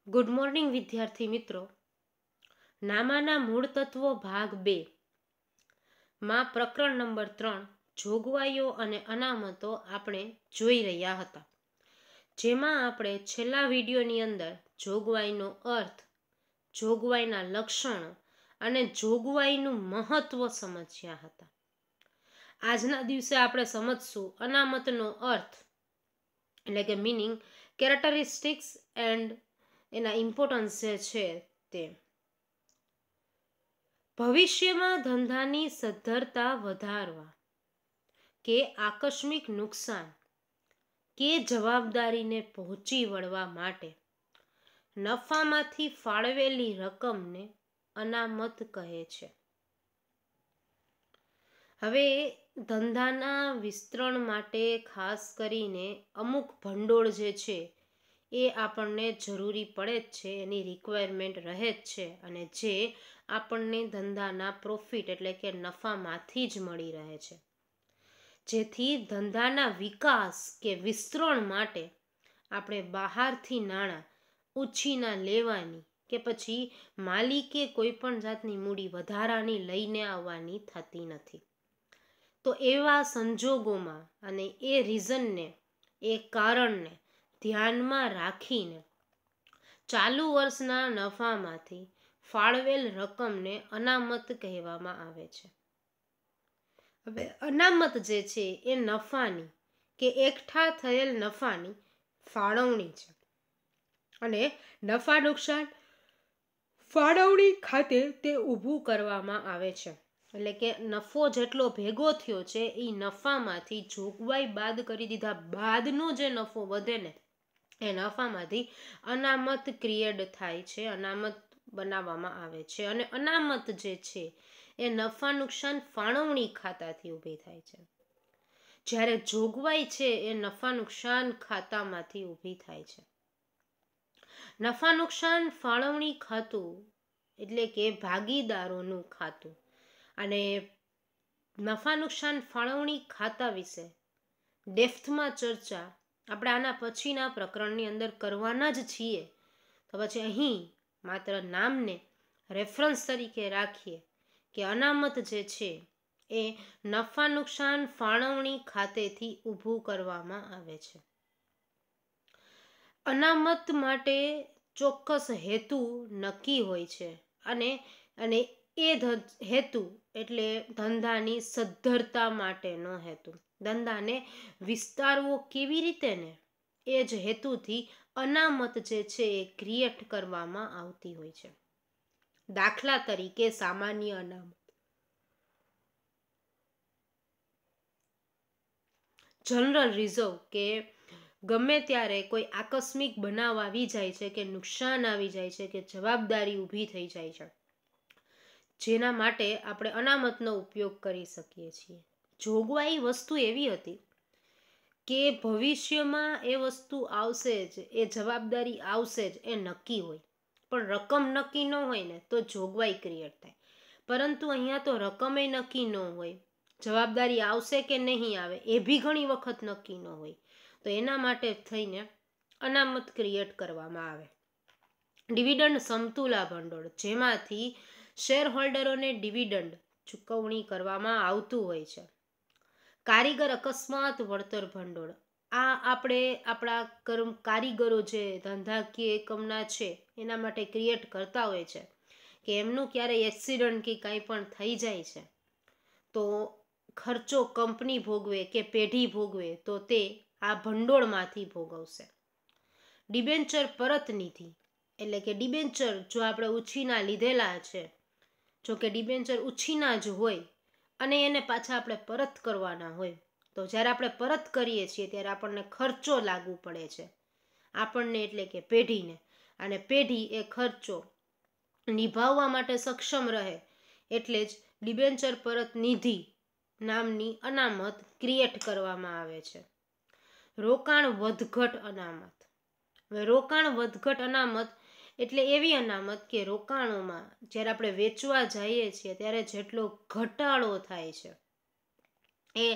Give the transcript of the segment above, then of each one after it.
Good morning વિદ્યાર્થી મિત્રો. નામાના મૂળ તત્વો ભાગ 2 માં પ્રકરણ નંબર 3 જોગવાઈઓ અને અનામતો આપણે જોઈ રહ્યા હતા, જેમાં આપણે છેલ્લા વિડીયોની અંદર જોગવાઈનો અર્થ, જોગવાઈના લક્ષણો અને જોગવાઈનું મહત્વ સમજ્યા હતા. આજના દિવસે આપણે સમજશું અનામતનો અર્થ એટલે કે મીનિંગ, કેરેક્ટરિસ્ટિક્સ એન્ડ એના ઇમ્પોર્ટન્સ જે છે તે. ભવિષ્યમાં ધંધાની સદ્ધરતા વધારવા કે આકસ્મિક નુકસાન કે જવાબદારીને પહોંચી વળવા માટે નફામાંથી ફાળવેલી રકમને અનામત કહે છે. હવે ધંધાના વિસ્તરણ માટે ખાસ કરીને અમુક ભંડોળ જે છે એ આપણને જરૂરી પડે જ છે, એની રિક્વાયરમેન્ટ રહે જ છે, અને જે આપણને ધંધાના પ્રોફિટ એટલે કે નફામાંથી જ મળી રહે છે. જેથી ધંધાના વિકાસ કે વિસ્તરણ માટે આપણે બહારથી નાણાં ઉછીના લેવાની કે પછી માલિકે કોઈ પણ જાતની મૂડી વધારાની લઈને આવવાની થતી નથી. તો એવા સંજોગોમાં અને એ રીઝનને, એ કારણને ધ્યાનમાં રાખીને ચાલુ વર્ષના નફામાંથી ફાળવેલ રકમને અનામત કહેવામાં આવે છે. હવે અનામત જે છે એ નફાની કે એકઠા થયેલ નફાની ફાળવણી છે, અને નફા નુકસાન ફાળવણી ખાતે તે ઊભું કરવામાં આવે છે. એટલે કે નફો જેટલો ભેગો થયો છે એ નફામાંથી જોગવાઈ બાદ કરી દીધા બાદનો જે નફો વધે ને એ નફામાંથી અનામત ક્રિએટ થાય છે, અનામત બનાવવામાં આવે છે. અને અનામત જે છે એ નફા નુકસાન ફાળવણી ખાતાથી ઊભી થાય છે, જ્યારે જોગવાઈ છે એ નફા નુકસાન ખાતામાંથી ઊભી થાય છે. નફા નુકસાન ફાળવણી ખાતું એટલે કે ભાગીદારોનું ખાતું, અને નફા નુકસાન ફાળવણી ખાતા વિશે ડેપ્થમાં ચર્ચા આપણે આના પછીના પ્રકરણની અંદર કરવાના જ છીએ. તો પછી અહીં માત્ર નામને રેફરન્સ તરીકે રાખીએ કે અનામત જે છે એ નફા નુકસાન ફાળવણી ખાતેથી ઊભું કરવામાં આવે છે. અનામત માટે ચોક્કસ હેતુ નક્કી હોય છે, અને એ હેતુ એટલે ધંધાની સદ્ધરતા માટેનો હેતુ, ધંધાને વિસ્તારવો કેવી રીતે ને એ જ હેતુથી અનામત જે છે એ ક્રિએટ કરવામાં આવતી હોય છે. દાખલા તરીકે સામાન્ય અનામત, જનરલ રિઝર્વ કે ગમે ત્યારે કોઈ આકસ્મિક બનાવ આવી જાય છે કે નુકસાન આવી જાય છે કે જવાબદારી ઊભી થઈ જાય છે, જેના માટે આપણે અનામતનો ઉપયોગ કરી શકીએ છીએ. જોગવાઈ વસ્તુ એવી હતી કે ભવિષ્યમાં એ વસ્તુ આવશે જ, એ જવાબદારી આવશે જ, એ નક્કી હોય. પણ રકમ નક્કી ન હોય ને તો જોગવાઈ ક્રિએટ થાય. પરંતુ અહીંયા તો રકમે નક્કી ન હોય, જવાબદારી આવશે કે નહીં આવે એ બી ઘણી વખત નક્કી ન હોય. તો એના માટે થઈને અનામત ક્રિએટ કરવામાં આવે. ડિવિડન્ડ સમતુલા ભંડોળ, જેમાંથી શેર હોલ્ડરોને ડિવિડન્ડ ચૂકવણી કરવામાં આવતું હોય છે. કારીગર અકસ્માત વળતર ભંડોળ, આ આપણે આપણા કારીગરો જે ધંધાકીય એકમના છે એના માટે ક્રિએટ કરતા હોય છે કે એમનું ક્યારેય એક્સિડન્ટ કે કાંઈ પણ થઈ જાય છે તો ખર્ચો કંપની ભોગવે કે પેઢી ભોગવે તો તે આ ભંડોળમાંથી ભોગવશે. ડિબેન્ચર પરત નિધિ, એટલે કે ડિબેન્ચર જો આપણે ઉછીના લીધેલા છે, જો કે ડિબેન્ચર ઉછીના જ હોય અને એને પાછા આપણે પરત કરવાના હોય, તો જ્યારે આપણે પરત કરીએ છીએ ત્યારે આપણને ખર્ચો લાગુ પડે છે, આપણને એટલે કે પેઢીને, અને પેઢી એ ખર્ચો નિભાવવા માટે સક્ષમ રહે એટલે જ ડિબેન્ચર પરત નિધિ નામની અનામત ક્રિએટ કરવામાં આવે છે. રોકાણ વધઘટ અનામત, રોકાણ વધઘટ અનામત એટલે એવી અનામત કે રોકાણોમાં જ્યારે આપણે વેચવા જઈએ છીએ ત્યારે જેટલો ઘટાડો થાય છે એ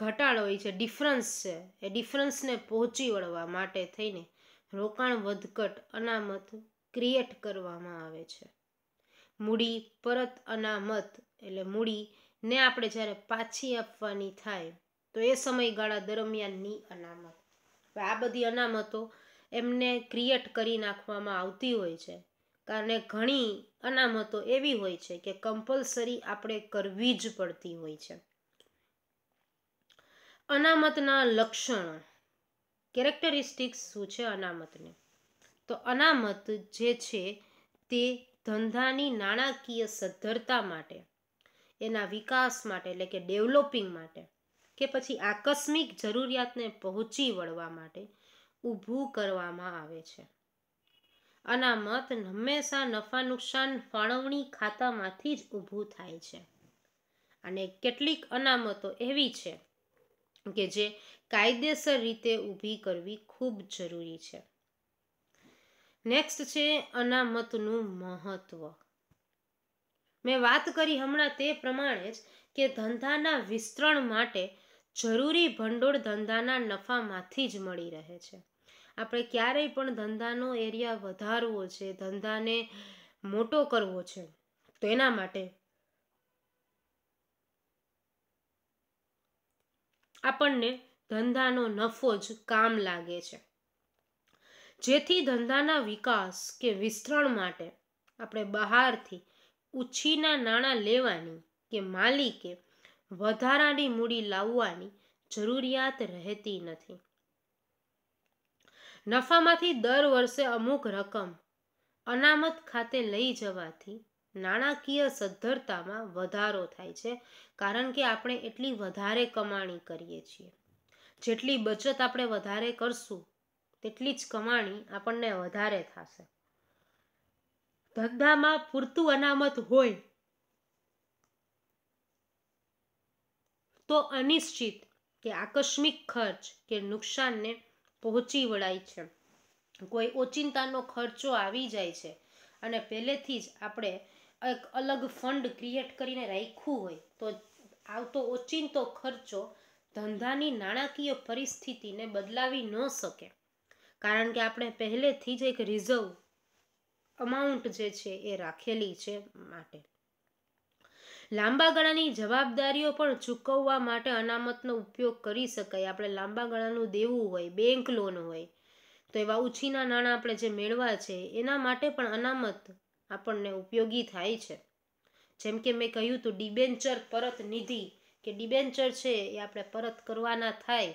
ઘટાડો હોય છે, ડિફરન્સ છે, એ ડિફરન્સને પહોંચી વળવા માટે થઈને રોકાણ વધઘટ અનામત ક્રિએટ કરવામાં આવે છે. મૂડી પરત અનામત એટલે મૂડીને આપણે જ્યારે પાછી આપવાની થાય તો એ સમયગાળા દરમિયાનની અનામત. આ બધી અનામતો એમને ક્રિએટ કરી નાખવામાં આવતી હોય છે, કારણ ઘણી અનામતો એવી હોય છે કે કમ્પલસરી આપણે કરવી જ પડતી હોય છે. અનામતના લક્ષણો, કેરેક્ટરિસ્ટિક્સ શું છે અનામતને? તો અનામત જે છે તે ધંધાની નાણાકીય સદ્ધરતા માટે, એના વિકાસ માટે એટલે કે ડેવલપિંગ માટે, કે પછી આકસ્મિક જરૂરિયાતને પહોંચી વળવા માટે ઊભું કરવામાં આવે છે. અનામત હંમેશા નફા નુકસાન ફાળવણી ખાતામાંથી જ ઊભું થાય છે. અને કેટલીક અનામતો એવી છે કે જે કાયદેસર રીતે ઊભી કરવી ખૂબ જરૂરી છે. નેક્સ્ટ છે અનામતનું મહત્વ. મેં વાત કરી હમણાં તે પ્રમાણે જ કે ધંધાના વિસ્તરણ માટે જરૂરી ભંડોળ ધંધાના નફામાંથી જ મળી રહે છે. આપણે ક્યારેય પણ ધંધાનો એરિયા વધારવો છે, ધંધાને મોટો કરવો છે, તો એના માટે આપણને ધંધાનો નફો જ કામ લાગે છે. જેથી ધંધાના વિકાસ કે વિસ્તરણ માટે આપણે બહારથી ઉછીના નાણાં લેવાની કે માલિકે વધારાની મૂડી લાવવાની જરૂરિયાત રહેતી નથી. નફામાંથી દર વર્ષે અમુક રકમ અનામત ખાતે લઈ જવાથી નાણાકીય સદ્ધરતામાં વધારો થાય છે, કારણ કે આપણે એટલી વધારે કમાણી કરીએ છીએ. જેટલી બચત આપણે વધારે કરશું તેટલી જ કમાણી આપણને વધારે થશે. ધંધામાં પૂરતું અનામત હોય તો અનિશ્ચિત કે આકસ્મિક ખર્ચ કે નુકસાનને પહોંચી વળાય છે. કોઈ ઓચિંતાનો ખર્ચો આવી જાય છે અને પહેલેથી જ આપણે એક અલગ ફંડ ક્રિએટ કરીને રાખ્યું હોય તો આવતો ઓચિંતો ખર્ચો ધંધાની નાણાકીય પરિસ્થિતિને બદલાવી ન શકે, કારણ કે આપણે પહેલેથી જ એક રિઝર્વ અમાઉન્ટ જે છે એ રાખેલી છે. માટે લાંબા ગાળાની જવાબદારીઓ પણ ચૂકવવા માટે અનામતનો ઉપયોગ કરી શકાય. આપણે લાંબા ગાળાનું દેવું હોય, બેંક લોન હોય, તો એવા ઉછીના નાણાં આપણે જે મેળવા છે એના માટે પણ અનામત આપણને ઉપયોગી થાય છે. જેમ કે મેં કહ્યું હતું ડિબેન્ચર પરત નિધિ કે ડિબેન્ચર છે એ આપણે પરત કરવાના થાય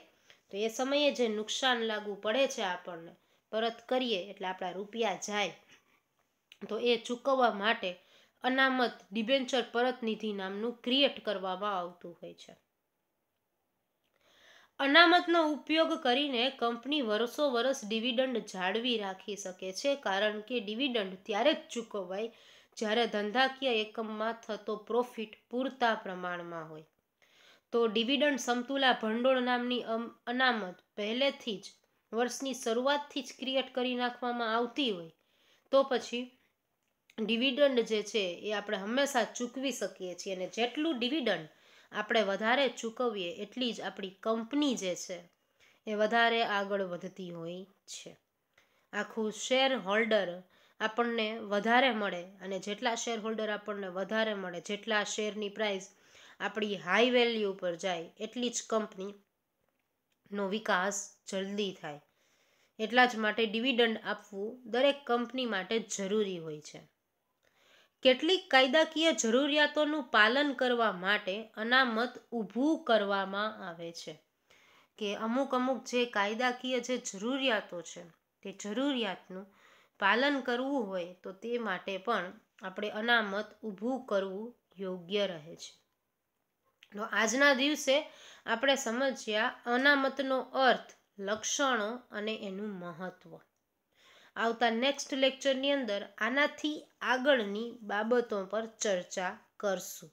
તો એ સમયે જે નુકસાન લાગુ પડે છે આપણને પરત કરીએ એટલે આપણા રૂપિયા જાય, તો એ ચૂકવવા માટે અનામત ડિબેન્ચર પરત નિધિ નામનું ક્રિએટ કરવામાં આવતું હોય છે. અનામતનો ઉપયોગ કરીને કંપની વર્ષો વર્ષ ડિવિડન્ડ જાળવી રાખી શકે છે, કારણ કે ડિવિડન્ડ ત્યારે જ ચૂકવાય જ્યારે ધંધાકીય એકમમાં થતો પ્રોફિટ પૂરતા પ્રમાણમાં હોય. તો ડિવિડન્ડ સમતુલા ભંડોળ નામની અનામત પહેલેથી જ વર્ષની શરૂઆતથી જ ક્રિએટ કરી નાખવામાં આવતી હોય તો પછી ડિવિડન્ડ જે છે એ આપણે હંમેશા ચૂકવી શકીએ છીએ. અને જેટલું ડિવિડન્ડ આપણે વધારે ચૂકવીએ એટલી જ આપણી કંપની જે છે એ વધારે આગળ વધતી હોય છે. આખું શેર હોલ્ડર આપણને વધારે મળે, અને જેટલા શેર હોલ્ડર આપણને વધારે મળે, જેટલા શેરની પ્રાઇસ આપણી હાઈ વેલ્યુ પર જાય એટલી જ કંપનીનો વિકાસ જલ્દી થાય. એટલા જ માટે ડિવિડન્ડ આપવું દરેક કંપની માટે જરૂરી હોય છે. કેટલીક કાયદાકીય જરૂરિયાતોનું પાલન કરવા માટે અનામત ઊભું કરવામાં આવે છે, કે અમુક જે કાયદાકીય જે જરૂરિયાતો છે તે જરૂરિયાતનું પાલન કરવું હોય તો તે માટે પણ આપણે અનામત ઊભું કરવું યોગ્ય રહે છે. તો આજના દિવસે આપણે સમજ્યા અનામતનો અર્થ, લક્ષણો અને એનું મહત્વ. આવતા નેક્સ્ટ લેક્ચરની અંદર આનાથી આગળની બાબતો પર ચર્ચા કરશું.